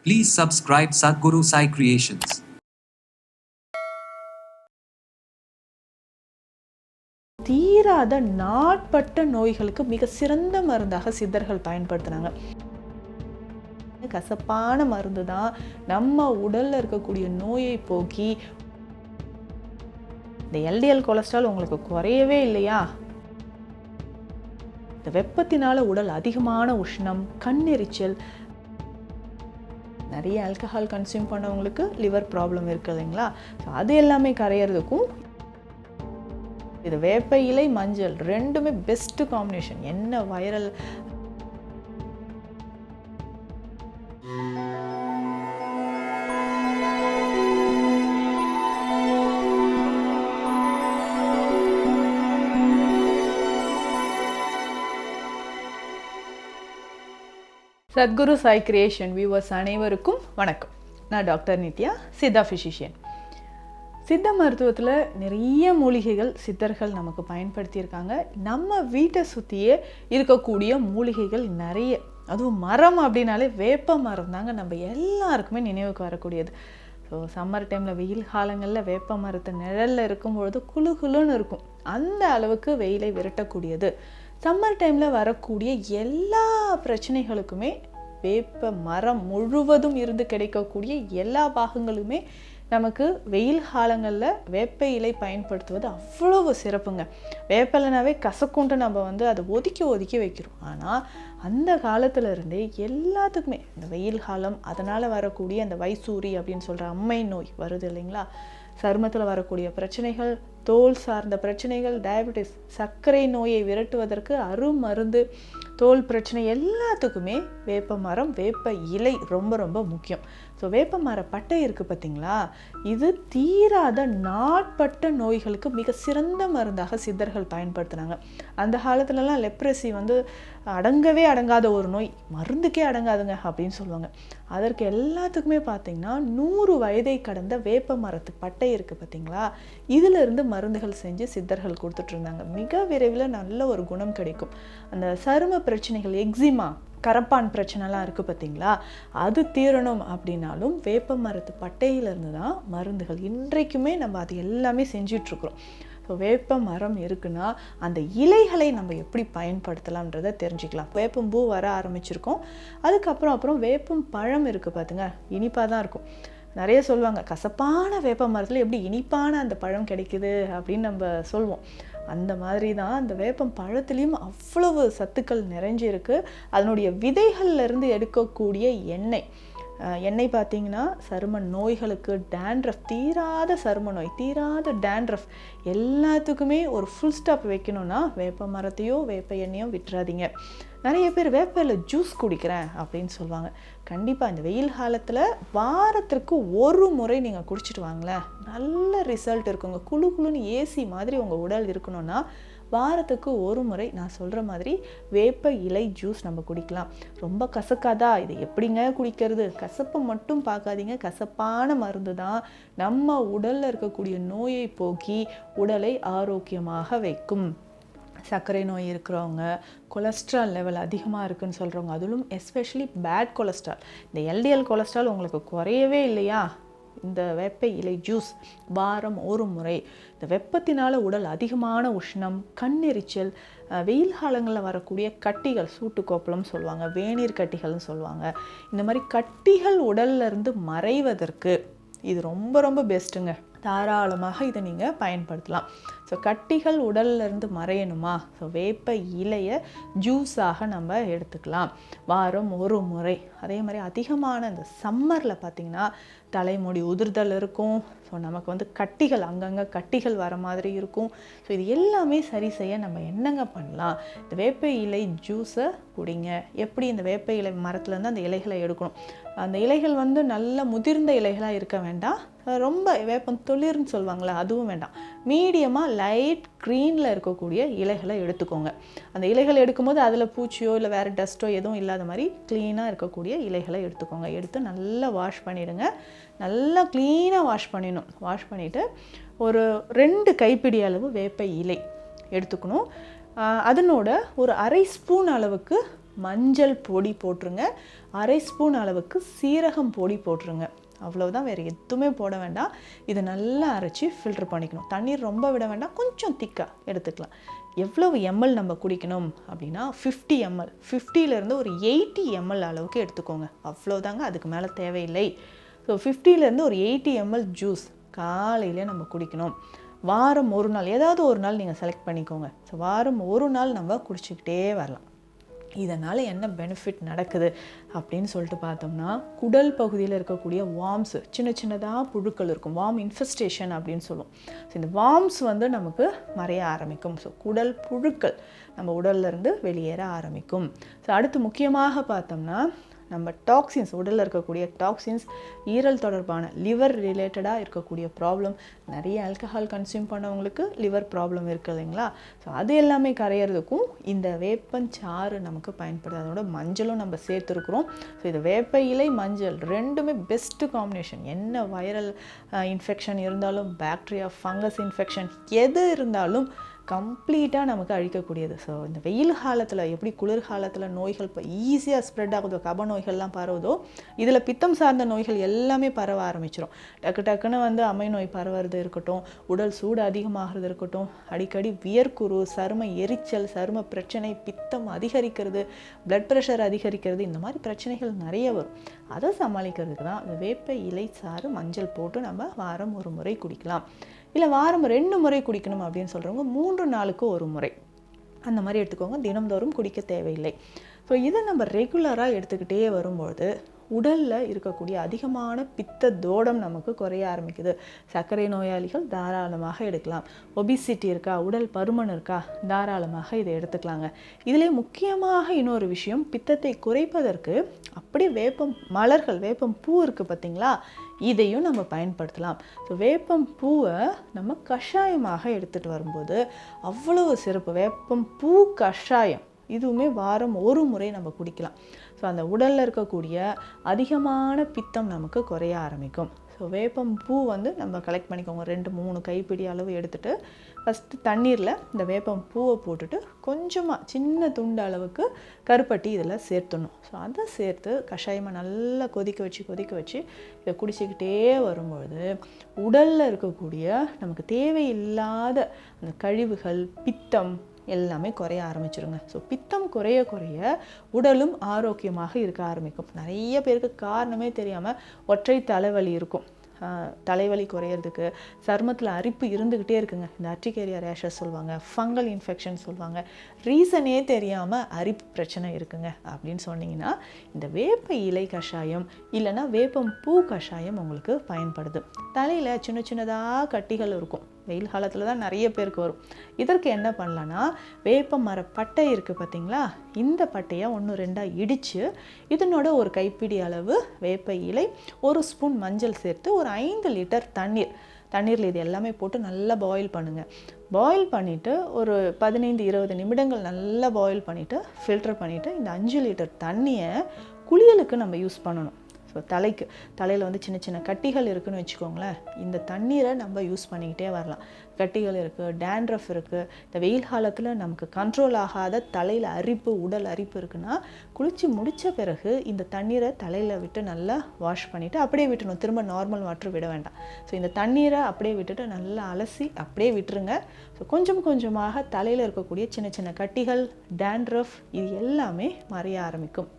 Please subscribe Sadhguru Sai Creations. தீராத நாட்பட்ட நோய்களுக்கு மிக சிறந்த மருந்தாக சித்தர்கள் பயன்படுத்தினாங்க. கசப்பான மருந்து தான் நம்ம உடல்ல இருக்கக்கூடிய நோயை போக்கி, இந்த எல்டிஎல் கொலஸ்ட்ரால் உங்களுக்கு குறையவே இல்லையா? இந்த வெப்பத்தினால உடல் அதிகமான உஷ்ணம், கண்ணெரிச்சல், நிறைய ஆல்கஹால் கன்சியூம் பண்ணவங்களுக்கு லிவர் ப்ராப்ளம் இருக்குது இல்லைங்களா? ஸோ அது எல்லாமே கரையிறதுக்கும் இது வேப்ப இலை மஞ்சள் ரெண்டுமே பெஸ்ட் காம்பினேஷன். என்ன viral Sadhguru Sai creation viewers அனைவருக்கும் வணக்கம். நான் டாக்டர் நித்யா, சித்தா ஃபிசிஷியன். சித்த மருத்துவத்தில் நிறைய மூலிகைகள் சித்தர்கள் நமக்கு பயன்படுத்தியிருக்காங்க. நம்ம வீட்டை சுற்றியே இருக்கக்கூடிய மூலிகைகள் நிறைய, அதுவும் மரம் அப்படின்னாலே வேப்ப மரம் தாங்க நம்ம எல்லாருக்குமே நினைவுக்கு வரக்கூடியது. ஸோ சம்மர் டைமில் வெயில் காலங்களில் வேப்ப மரத்து நிழலில் இருக்கும்பொழுது குளு குளுன்னு இருக்கும். அந்த அளவுக்கு வெயிலை விரட்டக்கூடியது. சம்மர் டைமில் வரக்கூடிய எல்லா பிரச்சனைகளுக்குமே வேப்ப மரம் முழுவதும் இருந்து கிடைக்கக்கூடிய எல்லா பாகங்களுமே நமக்கு வெயில் காலங்களில் வேப்ப இலை பயன்படுத்துவது அவ்வளவு சிறப்புங்க. வேப்பலைனாவே கசக்குண்டு நம்ம அதை ஒதுக்கி வைக்கிறோம். ஆனால் அந்த காலத்துல இருந்தே எல்லாத்துக்குமே இந்த வெயில் காலம், அதனால் வரக்கூடிய அந்த வைசூரி அப்படின்னு சொல்கிற அம்மை நோய் வருது இல்லைங்களா? சருமத்தில் வரக்கூடிய பிரச்சனைகள், தோல் சார்ந்த பிரச்சனைகள், டயபெட்டிஸ், சர்க்கரை நோயை விரட்டுவதற்கு அருமருந்து, தோல் பிரச்சனை எல்லாத்துக்குமே வேப்ப மரம், வேப்ப இலை ரொம்ப ரொம்ப முக்கியம். ஸோ வேப்ப மர பட்டை இருக்குது பார்த்தீங்களா, இது தீராத நாட்பட்ட நோய்களுக்கு மிக சிறந்த மருந்தாக சித்தர்கள் பயன்படுத்தினாங்க. அந்த காலத்துலலாம் லெப்ரசி அடங்கவே அடங்காத ஒரு நோய், மருந்துக்கே அடங்காதுங்க அப்படின்னு சொல்லுவாங்க. அதற்கு எல்லாத்துக்குமே பார்த்தீங்கன்னா 100 வயதை கடந்த வேப்ப மரத்து பட்டை இருக்குது பார்த்தீங்களா, இதிலிருந்து மருந்துகள் செஞ்சு சித்தர்கள் கொடுத்துட்டு இருந்தாங்க. மிக விரைவில் நல்ல ஒரு குணம் கிடைக்கும். அந்த சரும பிரச்சனைகள், எக்ஸிமா, கரப்பான் பிரச்சனைலாம் இருக்குது பார்த்தீங்களா, அது தீரணும் அப்படின்னாலும் வேப்ப மரத்து பட்டையிலிருந்து தான் மருந்துகள். இன்றைக்குமே நம்ம அது எல்லாமே செஞ்சிட்ருக்குறோம். ஸோ வேப்ப மரம் இருக்குன்னா அந்த இலைகளை நம்ம எப்படி பயன்படுத்தலாம்ன்றதை தெரிஞ்சுக்கலாம். வேப்பம்பூ வர ஆரம்பிச்சிருக்கோம். அதுக்கப்புறம் வேப்பம் பழம் இருக்குது பார்த்துங்க, இனிப்பாக தான் இருக்கும். நிறைய சொல்லுவாங்க, கசப்பான வேப்ப மரத்தில் எப்படி இனிப்பான அந்த பழம் கிடைக்குது அப்படின்னு நம்ம சொல்லுவோம். அந்த மாதிரி தான் அந்த வேப்பம் பழத்துலேயும் அவ்வளவு சத்துக்கள் நிறைஞ்சிருக்கு. அதனுடைய விதைகள்லேருந்து எடுக்கக்கூடிய எண்ணெய் பார்த்திங்கன்னா சரும நோய்களுக்கு, டேண்ட்ரஃப், தீராத சரும நோய், தீராத டேண்ட்ரஃப் எல்லாத்துக்குமே ஒரு ஃபுல் ஸ்டாப் வைக்கணும்னா வேப்ப மரத்தையோ வேப்ப எண்ணெயோ விட்டுறாதீங்க. நிறைய பேர் வேப்பையில் ஜூஸ் குடிக்கிறேன் அப்படின்னு சொல்லுவாங்க. கண்டிப்பாக இந்த வெயில் காலத்தில் வாரத்திற்கு ஒரு முறை நீங்கள் குடிச்சிட்டு வாங்களேன், நல்ல ரிசல்ட் இருக்குங்க. குளு குளுன்னு ஏசி மாதிரி உங்கள் உடல் இருக்கணும்னா வாரத்துக்கு ஒரு முறை நான் சொல்கிற மாதிரி வேப்ப இலை ஜூஸ் நம்ம குடிக்கலாம். ரொம்ப கசக்காதா, இதை எப்படிங்க குடிக்கிறது? கசப்பை மட்டும் பார்க்காதீங்க, கசப்பான மருந்து தான் நம்ம உடலில் இருக்கக்கூடிய நோயை போக்கி உடலை ஆரோக்கியமாக வைக்கும். சர்க்கரை நோய் இருக்கிறவங்க, கொலஸ்ட்ரால் லெவல் அதிகமாக இருக்குதுன்னு சொல்கிறவங்க, அதிலும் எஸ்பெஷலி பேட் கொலஸ்ட்ரால், இந்த எல்டிஎல் கொலஸ்ட்ரால் உங்களுக்கு குறையவே இல்லையா, இந்த வேப்ப இலை ஜூஸ் வாரம் ஒரு முறை. இந்த வெப்பத்தினால உடல் அதிகமான உஷ்ணம், கண்ணெரிச்சல், வெயில் காலங்களில் வரக்கூடிய கட்டிகள், சூட்டுக்கோப்பளம் சொல்லுவாங்க, வேநீர் கட்டிகள்னு சொல்லுவாங்க, இந்த மாதிரி கட்டிகள் உடல்ல இருந்து மறைவதற்கு இது ரொம்ப ரொம்ப பெஸ்ட்டுங்க. தாராளமாக இதை நீங்கள் பயன்படுத்தலாம். ஸோ கட்டிகள் உடல்ல இருந்து மறையணுமா, ஸோ வேப்ப இலையை ஜூஸாக நம்ம எடுத்துக்கலாம் வாரம் ஒரு முறை. அதே மாதிரி அதிகமான இந்த சம்மரில் பார்த்திங்கன்னா தலைமுடி உதிர்தல் இருக்கும். ஸோ நமக்கு கட்டிகள், அங்கங்கே கட்டிகள் வர மாதிரி இருக்கும். ஸோ இது எல்லாமே சரி செய்ய நம்ம என்னங்க பண்ணலாம்? இந்த வேப்ப இலை ஜூஸை குடிங்க. எப்படி? இந்த வேப்ப இலை மரத்துலேருந்து அந்த இலைகளை எடுக்கணும். அந்த இலைகள் நல்ல முதிர்ந்த இலைகளாக இருக்க வேண்டாம், ரொம்ப வேப்பம் துளிர்னு சொல்லுவாங்களே அதுவும் வேண்டாம். மீடியமாக லைட் க்ரீனில் இருக்கக்கூடிய இலைகளை எடுத்துக்கோங்க. அந்த இலைகளை எடுக்கும்போது அதில் பூச்சியோ இல்லை வேறு டஸ்ட்டோ எதுவும் இல்லாத மாதிரி க்ளீனாக இருக்கக்கூடிய இலைகளை எடுத்துக்கோங்க. எடுத்து நல்லா வாஷ் பண்ணிவிடுங்க. நல்லா க்ளீனாக வாஷ் பண்ணிடணும். வாஷ் பண்ணிவிட்டு ஒரு 2 கைப்பிடி அளவு வேப்ப இலை எடுத்துக்கணும். அதனோட ஒரு 1/2 ஸ்பூன் அளவுக்கு மஞ்சள் பொடி போட்டுருங்க, அரை ஸ்பூன் அளவுக்கு சீரகம் பொடி போட்டுருங்க. அவ்வளவுதான், வேறு எதுவுமே போட வேண்டாம். இதை நல்லா அரைச்சி ஃபில்டர் பண்ணிக்கணும். தண்ணீர் ரொம்ப விட வேண்டாம், கொஞ்சம் திக்காக எடுத்துக்கலாம். எவ்வளவு எம்எல் நம்ம குடிக்கணும் அப்படின்னா 50 ml, 50லேருந்து ஒரு 80 ml அளவுக்கு எடுத்துக்கோங்க. அவ்வளோதாங்க, அதுக்கு மேலே தேவையில்லை. ஸோ 50லேருந்து ஒரு 80 ml ஜூஸ் காலையில் நம்ம குடிக்கணும். வாரம் ஒரு நாள், ஏதாவது ஒரு நாள் நீங்கள் செலக்ட் பண்ணிக்கோங்க. ஸோ வாரம் ஒரு நாள் நம்ம குடிச்சிக்கிட்டே வரலாம். இதனால் என்ன பெனிஃபிட் நடக்குது அப்படின்னு சொல்லிட்டு பார்த்தோம்னா, குடல் பகுதியில் இருக்கக்கூடிய வார்ம்ஸ், சின்ன சின்னதாக புழுக்கள் இருக்கும், வார்ம் இன்ஃபெஸ்டேஷன் அப்படின்னு சொல்லுவோம். ஸோ இந்த வார்ம்ஸ் வந்து நமக்கு மறைய ஆரம்பிக்கும். ஸோ குடல் புழுக்கள் நம்ம உடல்லேருந்து வெளியேற ஆரம்பிக்கும். ஸோ அடுத்து முக்கியமாக பார்த்தோம்னா, நம்ம டாக்ஸின்ஸ், உடலில் இருக்கக்கூடிய டாக்ஸின்ஸ், ஈரல் தொடர்பான லிவர் ரிலேட்டடாக இருக்கக்கூடிய ப்ராப்ளம், நிறைய ஆல்கஹால் கன்சியூம் பண்ணவங்களுக்கு லிவர் ப்ராப்ளம் இருக்குது இல்லைங்களா? ஸோ அது எல்லாமே கரையிறதுக்கும் இந்த வேப்பஞ்சாறு நமக்கு பயன்படுது. அதோட மஞ்சளும் நம்ம சேர்த்துருக்குறோம். ஸோ இது வேப்ப இலை, மஞ்சள் ரெண்டுமே பெஸ்ட்டு காம்பினேஷன். என்ன வைரல் இன்ஃபெக்ஷன் இருந்தாலும், பாக்டீரியா, ஃபங்கஸ் இன்ஃபெக்ஷன் எது இருந்தாலும் கம்ப்ளீட்டாக நமக்கு அழிக்கக்கூடியது. ஸோ இந்த வெயில் காலத்தில் எப்படி குளிர்காலத்தில் நோய்கள் இப்போ ஈஸியாக ஸ்ப்ரெட் ஆகுதோ, கப நோய்கள்லாம் பரவுதோ, இதில் பித்தம் சார்ந்த நோய்கள் எல்லாமே பரவ ஆரம்பிச்சிடும். டக்குன்னு வந்து அம்மை நோய் பரவுறது இருக்கட்டும், உடல் சூடு அதிகமாகிறது இருக்கட்டும், அடிக்கடி வியர்க்குரு, சரும எரிச்சல், சரும பிரச்சனை, பித்தம் அதிகரிக்கிறது, பிளட் ப்ரெஷர் அதிகரிக்கிறது, இந்த மாதிரி பிரச்சனைகள் நிறைய வரும். அதை சமாளிக்கிறதுக்கு தான் இந்த வேப்ப இலை சாறு மஞ்சள் போட்டு நம்ம வாரம் ஒரு முறை குடிக்கலாம். இல்லை வாரம் 2 முறை குடிக்கணும் அப்படின்னு சொல்கிறவங்க 3 நாளுக்கு ஒரு முறை அந்த மாதிரி எடுத்துக்கோங்க. தினம்தோறும் குடிக்க தேவையில்லை. ஸோ இதை நம்ம ரெகுலராக எடுத்துக்கிட்டே வரும்போது உடலில் இருக்கக்கூடிய அதிகமான பித்த தோடம் நமக்கு குறைய ஆரம்பிக்குது. சர்க்கரை நோயாளிகள் தாராளமாக எடுக்கலாம். ஒபிசிட்டி இருக்கா, உடல் பருமன் இருக்கா, தாராளமாக இதை எடுத்துக்கலாங்க. இதிலே முக்கியமாக இன்னொரு விஷயம், பித்தத்தை குறைப்பதற்கு அப்படியே வேப்பம் மலர்கள், வேப்பம் பூ இருக்குது பார்த்தீங்களா, இதையும் நம்ம பயன்படுத்தலாம். ஸோ வேப்பம் பூவை நம்ம கஷாயமாக எடுத்துகிட்டு வரும்போது அவ்வளவு சிறப்பு. வேப்பம் பூ கஷாயம் இதுவுமே வாரம் ஒரு முறை நம்ம குடிக்கலாம். ஸோ அந்த உடலில் இருக்கக்கூடிய அதிகமான பித்தம் நமக்கு குறைய ஆரம்பிக்கும். ஸோ வேப்பம் பூ வந்து நம்ம கலெக்ட் பண்ணிக்கோங்க. 2-3 கைப்பிடி அளவு எடுத்துகிட்டு ஃபஸ்ட்டு தண்ணீரில் இந்த வேப்பம் பூவை போட்டுட்டு கொஞ்சமாக சின்ன துண்டு அளவுக்கு கருப்பட்டி இதில் சேர்த்துடணும். ஸோ அதை சேர்த்து கஷாயமாக நல்லா கொதிக்க வச்சு இதை குடிச்சிக்கிட்டே வரும்பொழுது உடலில் இருக்கக்கூடிய நமக்கு தேவையில்லாத அந்த கழிவுகள், பித்தம் எல்லாமே குறைய ஆரம்பிச்சிருங்க. ஸோ பித்தம் குறைய உடலும் ஆரோக்கியமாக இருக்க ஆரம்பிக்கும். நிறைய பேருக்கு காரணமே தெரியாமல் ஒற்றை தலைவலி இருக்கும். தலைவலி குறையிறதுக்கு சருமத்தில் அரிப்பு இருந்துக்கிட்டே இருக்குங்க. இந்த அர்டிகேரியா ரேஷஸ் சொல்லுவாங்க, ஃபங்கல் இன்ஃபெக்ஷன் சொல்லுவாங்க. ரீசனே தெரியாமல் அரிப்பு பிரச்சனை இருக்குங்க அப்படின்னு சொன்னீங்கன்னா இந்த வேப்ப இலை கஷாயம் இல்லைன்னா வேப்பம் பூ கஷாயம் உங்களுக்கு பயன்படுது. தலையில் சின்னதாக கட்டிகள் இருக்கும். வெயில் காலத்தில் தான் நிறைய பேருக்கு வரும். இதற்கு என்ன பண்ணலான்னா, வேப்ப மர பட்டை இருக்குது பார்த்தீங்களா, இந்த பட்டையை 1-2 இடித்து இதனோட ஒரு கைப்பிடி அளவு வேப்ப இலை, 1 ஸ்பூன் மஞ்சள் சேர்த்து ஒரு 5 லிட்டர் தண்ணீரில் இது எல்லாமே போட்டு நல்லா பாயில் பண்ணுங்கள். பாயில் பண்ணிவிட்டு ஒரு 15-20 நிமிடங்கள் நல்லா பாயில் பண்ணிவிட்டு ஃபில்டர் பண்ணிவிட்டு இந்த 5 லிட்டர் தண்ணியை குளியலுக்கு நம்ம யூஸ் பண்ணணும். ஸோ தலையில் வந்து சின்ன கட்டிகள் இருக்குதுன்னு வச்சுக்கோங்களேன், இந்த தண்ணீரை நம்ம யூஸ் பண்ணிக்கிட்டே வரலாம். கட்டிகள் இருக்குது, டேண்ட்ரஃப் இருக்குது, இந்த வெயில் காலத்தில் நமக்கு கண்ட்ரோல் ஆகாத தலையில் அரிப்பு, உடல் அரிப்பு இருக்குன்னா குளித்து முடித்த பிறகு இந்த தண்ணீரை தலையில் விட்டு நல்லா வாஷ் பண்ணிவிட்டு அப்படியே விட்டுணும். திரும்ப நார்மல் வாட்டர் விட வேண்டாம். ஸோ இந்த தண்ணீரை அப்படியே விட்டுட்டு நல்லா அலசி அப்படியே விட்டுருங்க. ஸோ கொஞ்சமாக தலையில் இருக்கக்கூடிய சின்ன கட்டிகள், டேண்ட்ரஃப் இது எல்லாமே மறைய ஆரம்பிக்கும்.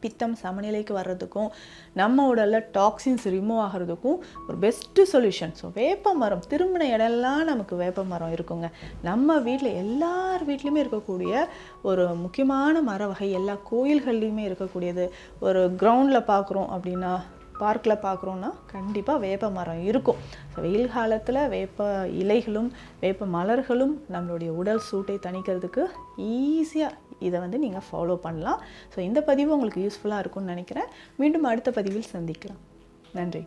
பித்தம் சமநிலைக்கு வர்றதுக்கும் நம்ம உடலில் டாக்ஸின்ஸ் ரிமூவ் ஆகிறதுக்கும் ஒரு பெஸ்ட்டு சொல்யூஷன். ஸோ வேப்ப மரம், திரும்பின இடம்லாம் நமக்கு வேப்ப மரம் இருக்குங்க. நம்ம வீட்டில் எல்லார் வீட்லேயுமே இருக்கக்கூடிய ஒரு முக்கியமான மர வகை, எல்லா கோயில்கள்லேயுமே இருக்கக்கூடியது. ஒரு கிரவுண்டில் பார்க்குறோம் அப்படின்னா, பார்க்கில் பார்க்குறோன்னா கண்டிப்பாக வேப்ப மரம் இருக்கும். ஸோ வெயில் காலத்தில் வேப்ப இலைகளும் வேப்ப மலர்களும் நம்மளுடைய உடல் சூட்டை தணிக்கிறதுக்கு ஈஸியாக இதை வந்து நீங்கள் ஃபாலோ பண்ணலாம். ஸோ இந்த பதிவு உங்களுக்கு யூஸ்ஃபுல்லாக இருக்கும்னு நினைக்கிறேன். மீண்டும் அடுத்த பதிவில் சந்திக்கலாம். நன்றி.